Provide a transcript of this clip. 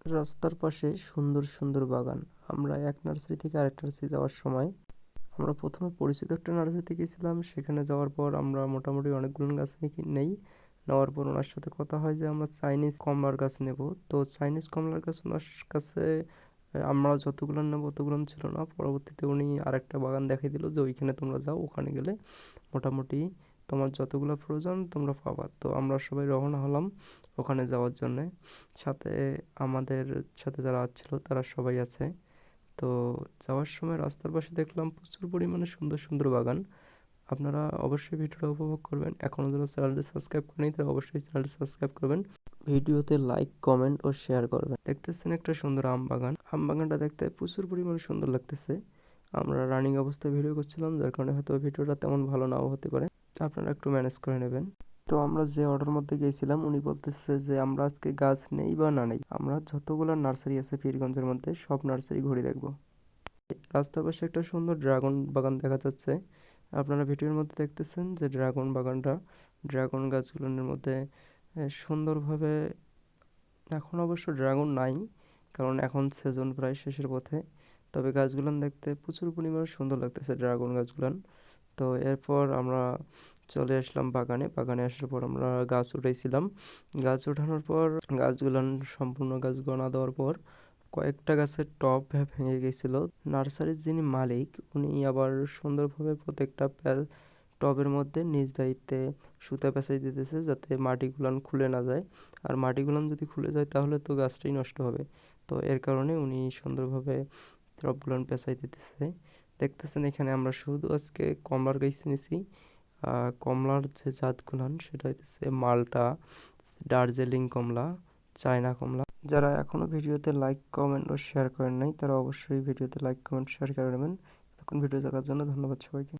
রাস্তার পাশে সুন্দর সুন্দর বাগান। আমরা এক নার্সারি থেকে আরেক নার্সারি যাওয়ার সময় আমরা প্রথমে পরিচিত একটা নার্সারিতে গেছিলাম। সেখানে যাওয়ার পর আমরা মোটামুটি অনেকগুলো গাছ নেই। নেওয়ার পর ওনার সাথে কথা হয় যে আমরা চাইনিজ কমলার গাছ নেব। তো চাইনিজ কমলার গাছ ওনার কাছে আমরা যতগুলো নেবো অতগুলো ছিল না। পরবর্তীতে উনি আরেকটা বাগান দেখিয়ে দিল যে ওইখানে তোমরা যাও, ওখানে গেলে মোটামুটি তোমার যতগুলো প্রয়োজন তোমরা পাবা। তো আমরা সবাই রওনা হলাম ওখানে যাওয়ার জন্যে। সাথে আমাদের সাথে যারা ছিল তারা সবাই আছে। তো যাওয়ার সময় রাস্তার পাশে দেখলাম প্রচুর পরিমাণে সুন্দর সুন্দর বাগান। আপনারা অবশ্যই ভিডিওটা উপভোগ করবেন। এখনও যারা চ্যানেলটি সাবস্ক্রাইব করেনি তারা অবশ্যই চ্যানেলটি সাবস্ক্রাইব করবেন। ভিডিওতে লাইক, কমেন্ট ও শেয়ার করবেন। দেখতেছেন একটা সুন্দর আম বাগান। আম বাগানটা দেখতে প্রচুর পরিমাণে সুন্দর লাগতেছে। আমরা রানিং অবস্থায় ভিডিও করছিলাম, যার কারণে হয়তো ভিডিওটা তেমন ভালো নাও হতে পারে। আপনারা একটু ম্যানেজ করে নেবেন। তো আমরা যে অর্ডার মধ্যে গেছিলাম উনি বলতেছে যে আমরা আজকে গাছ নেই বা না নেই, আমরা যতগুলো নার্সারি আছে পীরগঞ্জের মধ্যে সব নার্সারি ঘুরে দেখবো। রাস্তার পাশে একটা সুন্দর ড্রাগন বাগান দেখা যাচ্ছে। আপনারা ভিডিওর মধ্যে দেখতেছেন যে ড্রাগন বাগানটা, ড্রাগন গাছগুলোর মধ্যে সুন্দরভাবে, এখন অবশ্য ড্রাগন নাই কারণ এখন সিজন প্রায় শেষের পথে। তবে গাছগুলান দেখতে প্রচুর পরিমাণে সুন্দর লাগতেছে ড্রাগন গাছগুলান। তো এরপর আমরা চলে আসলাম বাগানে। বাগানে আসার পর আমরা গাছ উঠাইছিলাম। গাছ ওঠানোর পর গাছগুলান সম্পূর্ণ গাছ গনা দেওয়ার পর কয়েকটা গাছের টব ভেঙে গেছিল। নার্সারির যিনি মালিক উনি আবার সুন্দরভাবে প্রত্যেকটা টবের মধ্যে নিজ দায়িত্বে সুতা পেঁচাই দিতেছে যাতে মাটিগুলান খুলে না যায়। আর মাটিগুলান যদি খুলে যায় তাহলে তো গাছটাই নষ্ট হবে। তো এর কারণে উনি সুন্দরভাবে টবগুলান পেঁচাই দিতেছে। দেখতেছেন এখানে আমরা শুধু আজকে কমলার গাছ নিছি। কমলার যে জাতগুলান সেটা হইতেছে মালটা, দার্জিলিং কমলা, চায়না কমলা। যারা এখনও ভিডিওতে লাইক, কমেন্ট ও শেয়ার করেন নাই তারা অবশ্যই ভিডিওতে লাইক, কমেন্ট, শেয়ার করে নেবেন। এতক্ষণ ভিডিও দেখার জন্য ধন্যবাদ সবাইকে।